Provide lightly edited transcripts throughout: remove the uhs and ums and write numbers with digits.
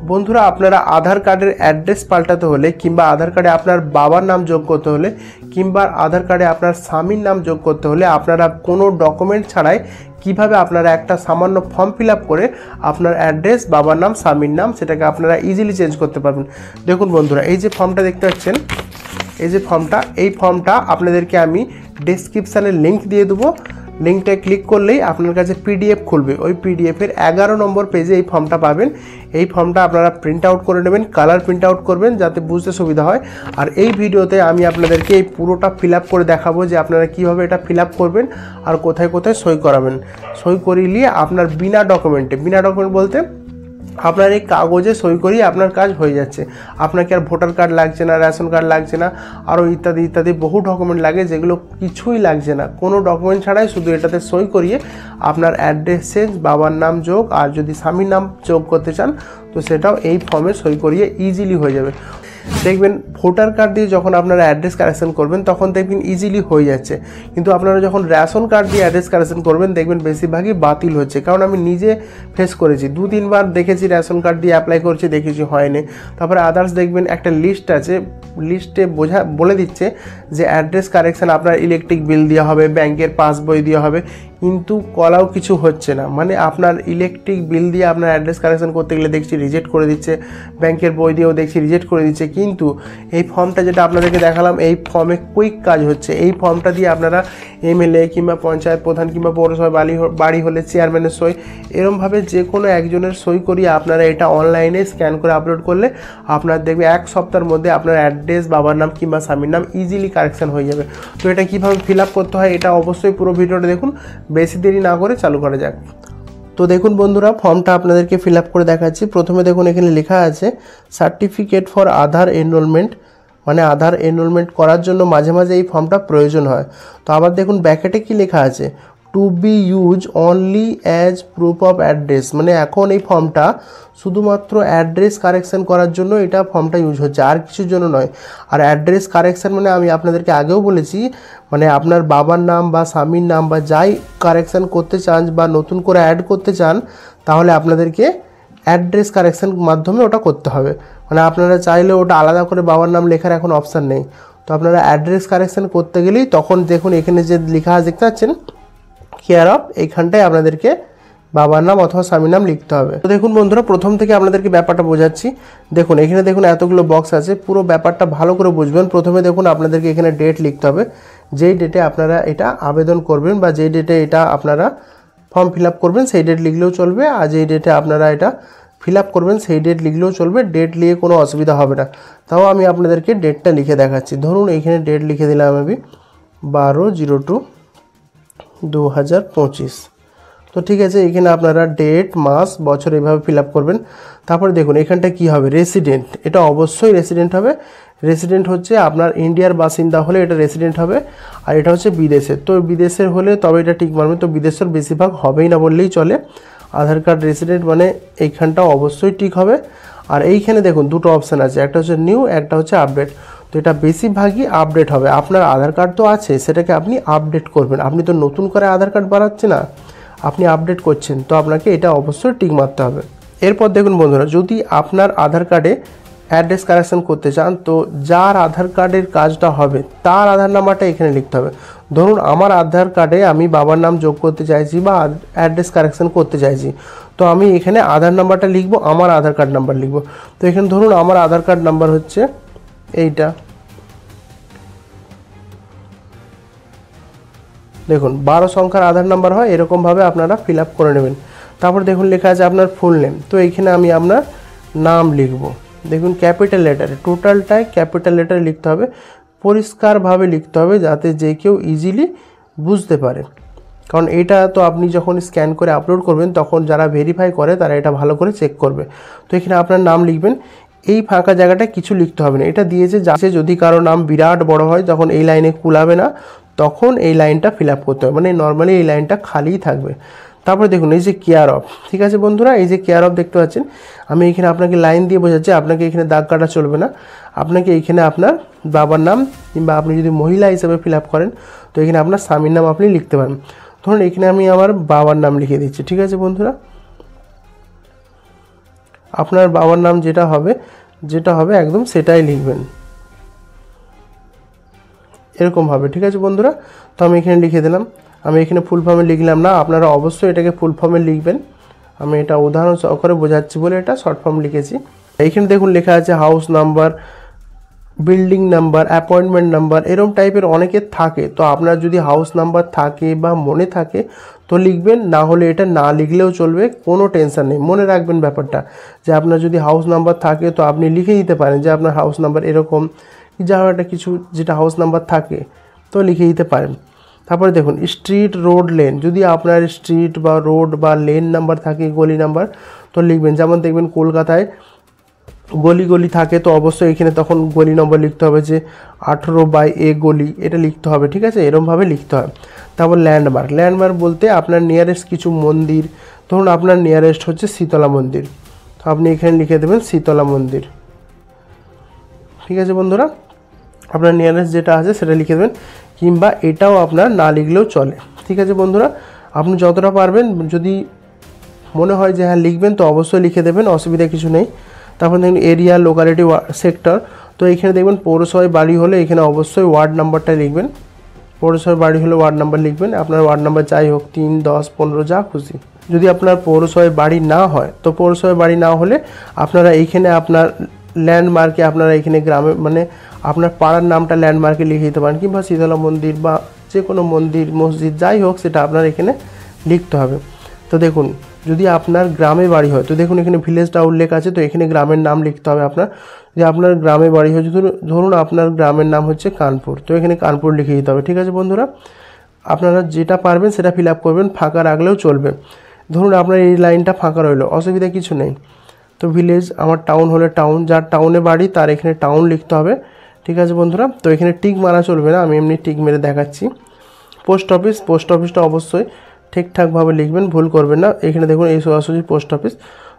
বন্ধুরা আপনারা আধার কার্ডের অ্যাড্রেস পাল্টাতে হলে কিংবা আধার কার্ডে আপনার বাবার নাম যোগ করতে হলে কিংবা আধার কার্ডে আপনার স্বামীর নাম যোগ করতে হলে আপনারা কোনো ডকুমেন্ট ছাড়াই কিভাবে আপনারা একটা সামান্য ফর্ম ফিল আপ করে আপনার অ্যাড্রেস, বাবার নাম, স্বামীর নাম সেটাকে আপনারা ইজিলি চেঞ্জ করতে পারবেন। দেখুন বন্ধুরা, এই যে ফর্মটা দেখতে পাচ্ছেন, এই যে ফর্মটা আপনাদেরকে আমি ডেসক্রিপশানে লিঙ্ক দিয়ে দেবো। লিঙ্কটায় ক্লিক করলেই আপনার কাছে পিডিএফ খুলবে। ওই পিডিএফের 11 নম্বর পেজে এই ফর্মটা পাবেন। এই ফর্মটা আপনারা প্রিন্ট আউট করে নেবেন, কালার প্রিন্ট আউট করবেন যাতে বুঝতে সুবিধা হয়। আর এই ভিডিওতে আমি আপনাদেরকে এই পুরোটা ফিল আপ করে দেখাবো যে আপনারা কীভাবে এটা ফিল আপ করবেন আর কোথায় কোথায় সই করাবেন। সই করিয়ে আপনার বিনা ডকুমেন্ট বলতে আপনার এই কাগজে সই করিয়ে আপনার কাজ হয়ে যাচ্ছে। আপনাকে আর ভোটার কার্ড লাগছে না, রেশন কার্ড লাগছে না, আরও ইত্যাদি ইত্যাদি বহু ডকুমেন্ট লাগে, যেগুলো কিছুই লাগছে না। কোনো ডকুমেন্ট ছাড়াই শুধু এটাতে সই করিয়ে আপনার অ্যাড্রেস চেঞ্জ, বাবার নাম যোগ, আর যদি স্বামীর নাম যোগ করতে চান তো সেটাও এই ফর্মে সই করিয়ে ইজিলি হয়ে যাবে। দেখবেন ভোটার কার্ড দিয়ে যখন আপনারা অ্যাড্রেস কারেকশন করবেন তখন দেখবেন ইজিলি হয়ে যাচ্ছে, কিন্তু আপনারা যখন রেশন কার্ড দিয়ে অ্যাড্রেস কারেকশন করবেন দেখবেন বেশিরভাগই বাতিল হচ্ছে। কারণ আমি নিজে ফেস করেছি, 2-3 বার দেখেছি রেশন কার্ড দিয়ে অ্যাপ্লাই করছি, দেখেছি হয়নি। তারপরে আদার্স দেখবেন একটা লিস্ট আছে, লিস্টে বলে দিচ্ছে যে অ্যাড্রেস কারেকশন আপনার ইলেকট্রিক বিল দেওয়া হবে, ব্যাংকের পাসবই দেওয়া হবে, কিন্তু কলাও কিছু হচ্ছে না। মানে আপনার ইলেকট্রিক বিল দিয়ে আপনার অ্যাড্রেস কারেকশন করতে গেলে দেখছি রিজেক্ট করে দিচ্ছে, ব্যাংকের বই দিয়েও দেখছি রিজেক্ট করে দিচ্ছে। কিন্তু এই ফর্মটা যেটা আপনাদেরকে দেখালাম, এই ফর্মে কুইক কাজ হচ্ছে। এই ফর্মটা দিয়ে আপনারা এমএলএ কিংবা পঞ্চায়েত প্রধান কিংবা পৌরসভা বাড়ি হলে চেয়ারম্যানের সই, এরমভাবে যে কোনো একজনের সই করিয়ে আপনারা এটা অনলাইনে স্ক্যান করে আপলোড করলে আপনার দেখবে 1 সপ্তাহের মধ্যে আপনার অ্যাড্রেস, বাবার নাম কিংবা স্বামীর নাম ইজিলি কারেকশন হয়ে যাবে। তো এটা কীভাবে ফিল আপ করতে হয় এটা অবশ্যই পুরো ভিডিওটা দেখুন, বেশি দেরি না করে চালু করা যাক। তো দেখুন বন্ধুরা, ফর্মটা আপনাদেরকে ফিল আপ করে দেখাচ্ছি। প্রথমে দেখুন এখানে লেখা আছে সার্টিফিকেট ফর আধার এনরোলমেন্ট, মানে আধার এনরোলমেন্ট করার জন্য মাঝে মাঝে এই ফর্মটা প্রয়োজন হয়। তো আবার দেখুন ব্যাকেটে কি লেখা আছে, to be use only as proof of address, মানে এখন এই ফর্মটা শুধুমাত্র অ্যাড্রেস কারেকশান করার জন্য এটা ফর্মটা ইউজ হচ্ছে, আর কিছুর জন্য নয়। আর অ্যাড্রেস কারেকশান মানে আমি আপনাদেরকে আগেও বলেছি, মানে আপনার বাবার নাম বা স্বামীর নাম বা যাই কারেকশান করতে চান বা নতুন করে অ্যাড করতে চান তাহলে আপনাদেরকে অ্যাড্রেস কারেকশান মাধ্যমে ওটা করতে হবে। মানে আপনারা চাইলে ওটা আলাদা করে বাবার নাম লেখার এখন অপশান নেই। তো আপনারা অ্যাড্রেস কারেকশান করতে গেলেই তখন দেখুন এখানে যে লেখা দেখতে পাচ্ছেন কেয়ার অফ, এইখানটায় আপনাদেরকে বাবার নাম অথবা স্বামীর নাম লিখতে হবে। তো দেখুন বন্ধুরা, প্রথম থেকে আপনাদেরকে ব্যাপারটা বোঝাচ্ছি। দেখুন এখানে দেখুন এতগুলো বক্স আছে, পুরো ব্যাপারটা ভালো করে বুঝবেন। প্রথমে দেখুন আপনাদেরকে এখানে ডেট লিখতে হবে, যেই ডেটে আপনারা এটা আবেদন করবেন বা যেই ডেটে এটা আপনারা ফর্ম ফিল আপ করবেন সেই ডেট লিখলেও চলবে, আর যেই ডেটে আপনারা এটা ফিল আপ করবেন সেই ডেট লিখলেও চলবে। ডেট নিয়ে কোনো অসুবিধা হবে না। তাও আমি আপনাদেরকে ডেটটা লিখে দেখাচ্ছি। ধরুন এইখানে ডেট লিখে দিলাম আমি 12/02/2025। তো ঠিক আছে, এখানে আপনারা ডেট, মাস, বছর এভাবে ফিল আপ করবেন। তারপরে দেখুন এখানটা কি হবে, রেসিডেন্ট, এটা অবশ্যই রেসিডেন্ট হবে। রেসিডেন্ট হচ্ছে আপনার ইন্ডিয়ার বাসিন্দা হলে এটা রেসিডেন্ট হবে, আর এটা হচ্ছে বিদেশের। তো বিদেশের হলে তবে এটা ঠিক মানবে, তো বিদেশের বেশিরভাগ হবেই না বললেই চলে। আধার কার্ড রেসিডেন্ট মানে এইখানটাও অবশ্যই ঠিক হবে। আর এইখানে দেখুন দুটো অপশান আছে, একটা হচ্ছে নিউ, একটা হচ্ছে আপডেট। তো এটা বেশিরভাগই আপডেট হবে। আপনার আধার কার্ড তো আছে, সেটাকে আপনি আপডেট করবেন। আপনি তো নতুন করে আধার কার্ড বানাচ্ছেন না, আপনি আপডেট করছেন, তো আপনাকে এটা অবশ্যই টিক মারতে হবে। এরপর দেখুন বন্ধুরা, যদি আপনার আধার কার্ডে অ্যাড্রেস কারেকশন করতে চান তো যার আধার কার্ডের কাজটা হবে তার আধার নাম্বারটা এখানে লিখতে হবে। ধরুন আমার আধার কার্ডে আমি বাবার নাম যোগ করতে চাইছি বা অ্যাড্রেস কারেকশন করতে চাইছি, তো আমি এখানে আধার নাম্বারটা লিখব, আমার আধার কার্ড নাম্বার লিখব। তো এখানে ধরুন আমার আধার কার্ড নাম্বার হচ্ছে এইটা, দেখুন 12 সংখ্যার আধার নাম্বার হয়, এরকমভাবে আপনারা ফিল আপ করে নেবেন। তারপর দেখুন লেখা আছে আপনার ফুল নেম, তো এইখানে আমি আপনার নাম লিখব। দেখুন ক্যাপিটাল লেটারে, টোটালটাই ক্যাপিটাল লেটারে লিখতে হবে, পরিষ্কারভাবে লিখতে হবে যাতে যে কেউ ইজিলি বুঝতে পারে। কারণ এটা তো আপনি যখন স্ক্যান করে আপলোড করবেন তখন যারা ভেরিফাই করে তারা এটা ভালো করে চেক করবে। তো এখানে আপনার নাম লিখবেন, এই ফাঁকা জায়গাটা কিছু লিখতে হবে না। এটা দিয়েছে যাতে যদি কারো নাম বিরাট বড় হয় তখন এই লাইনে কুলাবে না, তখন এই লাইনটা ফিল আপ করতে হবে, মানে নর্মালি এই লাইনটা খালিই থাকবে। তারপরে দেখুন এই যে কেয়ার অফ, ঠিক আছে বন্ধুরা, এই যে কেয়ার অফ দেখতে পাচ্ছেন, আমি এখানে আপনাকে লাইন দিয়ে বোঝাচ্ছি, আপনাকে এখানে দাগ কাটা চলবে না। আপনাকে এইখানে আপনার বাবার নাম কিংবা আপনি যদি মহিলা হিসেবে ফিল আপ করেন তো এখানে আপনার স্বামীর নাম আপনি লিখতে পারেন। ধরুন এখানে আমি আমার বাবার নাম লিখে দিচ্ছি, ঠিক আছে বন্ধুরা। আপনার বাবার নাম যেটা হবে একদম সেটাই লিখবেন, এরকম হবে। ঠিক আছে বন্ধুরা, তো আমি এখানে লিখে দিলাম। আমি এখানে ফুল ফর্মে লিখলাম না, আপনারা অবশ্যই এটাকে ফুল ফর্মে লিখবেন। আমি এটা উদাহরণ সহকারে বোঝাচ্ছি বলে এটা শর্ট ফর্ম লিখেছি। এইখানে দেখুন লেখা আছে house number, building number, appointment number, এরকম টাইপের অনেকের থাকে। তো আপনার যদি হাউস নাম্বার থাকে বা মনে থাকে তো লিখবেন, না হলে এটা না লিখলেও চলবে, কোনো টেনশন নেই। মনে রাখবেন ব্যাপারটা যে আপনার যদি হাউস নাম্বার থাকে তো আপনি লিখে দিতে পারেন যে আপনার হাউস নাম্বার এরকম, যা একটা কিছু যেটা হাউস নাম্বার থাকে তো লিখে দিতে পারেন। তারপরে দেখুন স্ট্রিট, রোড, লেন, যদি আপনার স্ট্রিট বা রোড বা লেন নাম্বার থাকে, গলি নাম্বার, তো লিখবেন। যেমন দেখবেন কলকাতায় গলি থাকে, তো অবশ্যই এখানে তখন গলি নম্বর লিখতে হবে যে 18/A গলি, এটা লিখতে হবে। ঠিক আছে, এরমভাবে লিখতে হয়। তারপর ল্যান্ডমার্ক বলতে আপনার নিয়ারেস্ট কিছু মন্দির, ধরুন আপনার নিয়ারেস্ট হচ্ছে শীতলা মন্দির, তো আপনি এখানে লিখে দেবেন শীতলা মন্দির। ঠিক আছে বন্ধুরা, আপনার নিয়ারেস্ট যেটা আছে সেটা লিখে দেবেন, কিংবা এটাও আপনার না লিখলেও চলে। ঠিক আছে বন্ধুরা, আপনি যতটা পারবেন, যদি মনে হয় যে হ্যাঁ লিখবেন তো অবশ্যই লিখে দেবেন, অসুবিধা কিছু নেই। তারপর দেখুন এরিয়া, লোকালিটি, সেক্টর, তো এখানে দেখবেন পৌরসভায় বাড়ি হলে এখানে অবশ্যই ওয়ার্ড নাম্বারটা লিখবেন। পৌরসভায় বাড়ি হলে ওয়ার্ড নাম্বার লিখবেন, আপনার ওয়ার্ড নাম্বার যাই হোক 3, 10, 15 যা খুশি। যদি আপনার পৌরসভায় বাড়ি না হয় তো পৌরসভায় বাড়ি না হলে আপনারা এইখানে আপনার ল্যান্ডমার্কে, আপনারা এখানে গ্রামে মানে আপনার পাড়ার নামটা ল্যান্ডমার্কে লিখে দিতে পারেন, কিংবা শীতলা মন্দির বা যে কোনো মন্দির, মসজিদ যাই হোক সেটা আপনার এখানে লিখতে হবে। তো দেখুন যদি আপনার গ্রামে বাড়ি হয় তো দেখুন এখানে ভিলেজটা উল্লেখ আছে, তো এখানে গ্রামের নাম লিখতে হবে আপনার। যে আপনার গ্রামে বাড়ি হচ্ছে, ধরুন আপনার গ্রামের নাম হচ্ছে কানপুর, তো এখানে কানপুর লিখে দিতে হবে। ঠিক আছে বন্ধুরা, আপনারা যেটা পারবেন সেটা ফিল আপ করবেন, ফাঁকা রাখলেও চলবে। ধরুন আপনার এই লাইনটা ফাঁকা রইলো, অসুবিধা কিছু নেই। তো ভিলেজ, আমার টাউন হলে টাউন, যার টাউনে বাড়ি তার এখানে টাউন লিখতে হবে। ঠিক আছে বন্ধুরা, তো এখানে টিক মারা চলবে না, আমি এমনি টিক মেরে দেখাচ্ছি। পোস্ট অফিসটা অবশ্যই ঠিকঠাকভাবে লিখবেন, ভুল করবেন না। এখানে দেখুন এই সরাসরি পোস্ট অফিস,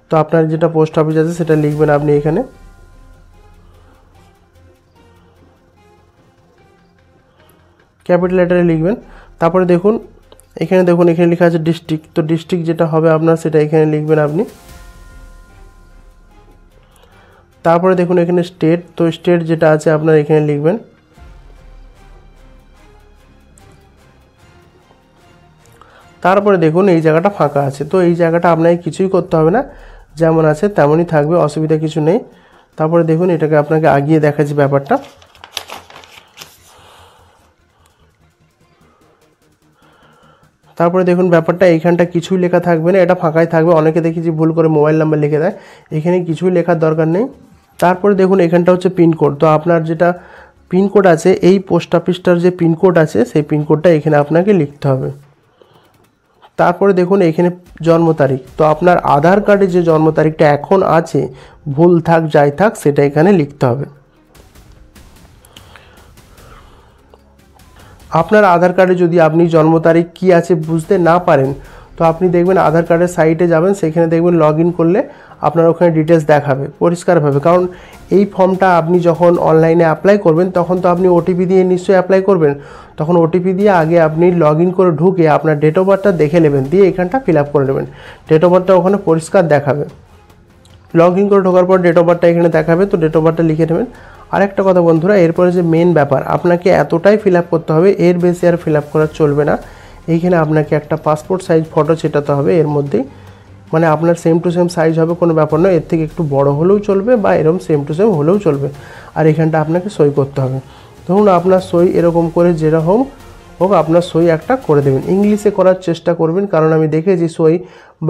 তো আপনার যেটা পোস্ট অফিস আছে সেটা লিখবেন আপনি এখানে। ক্যাপিটাল লেটারে লিখবেন। তারপরে দেখুন এখানে লেখা আছে ডিস্ট্রিক্ট, তো ডিস্ট্রিক্ট যেটা হবে আপনার সেটা এখানে লিখবেন আপনি। তারপরে দেখুন এখানে স্টেট, তো স্টেট যেটা আছে আপনার এখানে লিখবেন। তারপরে দেখুন এই জায়গাটা ফাঁকা আছে, তো এই জায়গাটা আপনাকে কিছুই করতে হবে না, যেমন আছে তেমনই থাকবে, অসুবিধা কিছু নেই। তারপরে দেখুন এটাকে আপনাকে আগিয়ে দেখাচ্ছি ব্যাপারটা। তারপরে দেখুন ব্যাপারটা এইখানটা কিছুই লেখা থাকবে না, এটা ফাঁকাই থাকবে। অনেকে দেখেছি ভুল করে মোবাইল নাম্বার লিখে দেয়, এখানে কিছুই লেখার দরকার নেই। তারপরে দেখুন এখানটা হচ্ছে পিনকোড, তো আপনার যেটা পিনকোড আছে এই পোস্ট অফিসটার যে পিনকোড আছে সেই পিনকোডটা এখানে আপনাকে লিখতে হবে। তারপরে দেখুন এখানে জন্ম তারিখ, তো আপনার আধার কার্ডে যে জন্ম তারিখটা এখন আছে, ভুল থাক যাই থাক সেটা এখানে লিখতে হবে। আপনার আধার কার্ডে যদি আপনি জন্ম তারিখ কী আছে বুঝতে না পারেন তো আপনি দেখবেন আধার কার্ডের সাইটে যাবেন, সেখানে দেখবেন লগ ইন করলে আপনার ওখানে ডিটেলস দেখাবে পরিষ্কারভাবে। কারণ এই ফর্মটা আপনি যখন অনলাইনে অ্যাপ্লাই করবেন তখন তো আপনি ওটিপি দিয়ে নিশ্চয়ই অ্যাপ্লাই করবেন, তখন ওটিপি দিয়ে আগে আপনি লগ ইন করে ঢুকে আপনার ডেট অফ বার্থটা দেখে নেবেন, দিয়ে এখানটা ফিল আপ করে নেবেন। ডেট অফ বার্থটা ওখানে পরিষ্কার দেখাবে, লগ ইন করে ঢোকার পর ডেট অফ বার্থটা এখানে দেখাবে, তো ডেট অফ বার্থটা লিখে নেবেন। আরেকটা কথা বন্ধুরা, এরপরে যে মেন ব্যাপার, আপনাকে এতটাই ফিল আপ করতে হবে, এর বেশি আর ফিল আপ করা চলবে না। এইখানে আপনাকে একটা পাসপোর্ট সাইজ ফটো ছেটাতে হবে এর মধ্যেই, মানে আপনার সেম টু সেম সাইজ হবে, কোনো ব্যাপার নয়, এর থেকে একটু বড় হলেও চলবে বা এরকম সেম টু সেম হলেও চলবে। আর এখানটা আপনাকে সই করতে হবে। ধরুন আপনার সই এরকম করে যেরকম হোক আপনার সই একটা করে দেবেন, ইংলিশে করার চেষ্টা করবেন, কারণ আমি দেখেছি সই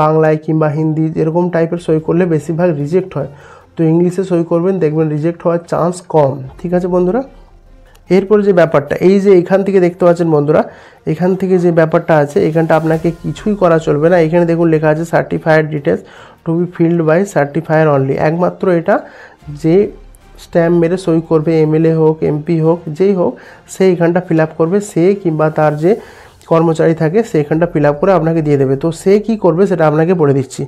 বাংলায় কিংবা হিন্দি এরকম টাইপের সই করলে বেশিরভাগ রিজেক্ট হয়, তো ইংলিশে সই করবেন, দেখবেন রিজেক্ট হওয়ার চান্স কম। ঠিক আছে বন্ধুরা, এরপরে যে ব্যাপারটা, এই যে এখান থেকে দেখতে পাচ্ছেন বন্ধুরা, এখান থেকে যে ব্যাপারটা আছে এখানটা আপনাকে কিছুই করা চলবে না। এখানে দেখুন লেখা আছে certifier details to be filled by certifier only, একমাত্র এটা যে স্ট্যাম্প মেরে সই করবে, এমএলএ হোক, এমপি হোক, যেই হোক, সে এখানটা ফিল আপ করবে, সে কিংবা তার যে কর্মচারী থাকে সে এখানটা ফিল আপ করে আপনাকে দিয়ে দেবে। তো সে কি করবে সেটা আপনাকে বলে দিচ্ছি।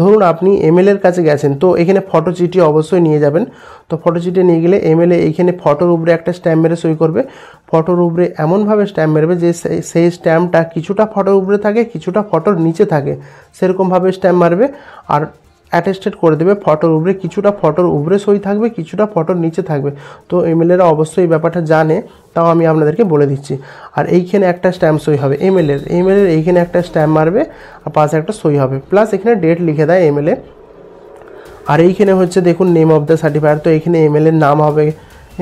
ধরুন আপনি এমএলএর কাছে গেছেন, তো এখানে ফটো চিঠি অবশ্যই নিয়ে যাবেন, তো ফটো চিঠি নিয়ে গেলে এমএলএ এইখানে ফটোর উপরে একটা স্ট্যাম্প মেরে সই করবে, ফটোর উপরে এমনভাবে স্ট্যাম্প মেরবে যে সেই স্ট্যাম্পটা কিছুটা ফটোর উপরে থাকে কিছুটা ফটোর নিচে থাকে, সেরকমভাবে স্ট্যাম্প মারবে। আর অ্যাটেস্টেড করে দেবে ফটোর উপরে, কিছুটা ফটোর উপরে সই থাকবে, কিছুটা ফটোর নিচে থাকবে। তো এমএলএরা অবশ্যই এই ব্যাপারটা জানে, তাও আমি আপনাদেরকে বলে দিচ্ছি। আর এইখানে একটা স্ট্যাম্প সই হবে এমএলএর এইখানে একটা স্ট্যাম্প মারবে আর পাশে একটা সই হবে, প্লাস এখানে ডেট লিখে দেয় এমএলএ। আর এইখানে হচ্ছে দেখুন নেম অফ দ্য সার্টিফায়ার, তো এখানে এমএলএর নাম হবে,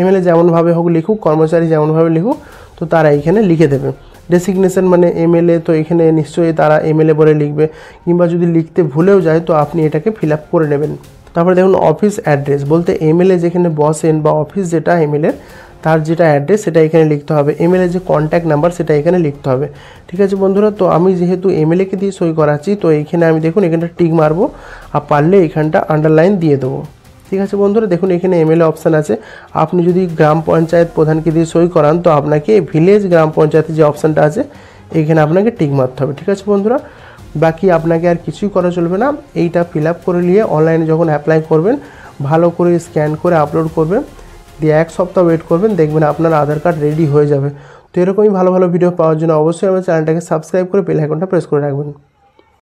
এমএলএ যেমনভাবে হোক লিখুক, কর্মচারী যেমনভাবে লিখুক, তো তারা এইখানে লিখে দেবে। ডেসিগনেশন মানে এমএলএ, তো এখানে নিশ্চয়ই তারা এমএলএ বলে লিখবে, কিংবা যদি লিখতে ভুলেও যায় তো আপনি এটাকে ফিল আপ করে নেবেন। তারপরে দেখুন অফিস অ্যাড্রেস, বলতে এমএলএ যেখানে বসেন বা অফিস যেটা এমএলএর, তার যেটা অ্যাড্রেস সেটা এখানে লিখতে হবে, এমএলএ যে কন্ট্যাক্ট নাম্বার সেটা এখানে লিখতে হবে। ঠিক আছে বন্ধুরা, তো আমি যেহেতু এমএলএকে দিয়ে সই করাচ্ছি, তো এইখানে আমি দেখুন এখানটা টিক মারবো, আর পারলে এখানটা আন্ডারলাইন দিয়ে দেবো। ঠিক আছে বন্ধুরা, দেখুন এখানে এমএলএ অপশান আছে। আপনি যদি গ্রাম পঞ্চায়েত প্রধানকে দিয়ে সই করান, তো আপনাকে ভিলেজ গ্রাম পঞ্চায়েতের যে অপশানটা আছে এইখানে আপনাকে টিক মারতে হবে। ঠিক আছে বন্ধুরা, বাকি আপনাকে আর কিছুই করা চলবে না। এইটা ফিল আপ করে নিয়ে অনলাইনে যখন অ্যাপ্লাই করবেন, ভালো করে স্ক্যান করে আপলোড করবেন, দিয়ে 1 সপ্তাহ ওয়েট করবেন, দেখবেন আপনার আধার কার্ড রেডি হয়ে যাবে। তো এরকমই ভালো ভালো ভিডিও পাওয়ার জন্য অবশ্যই আমার চ্যানেলটাকে সাবস্ক্রাইব করে বেল আইকনটা প্রেস করে রাখবেন।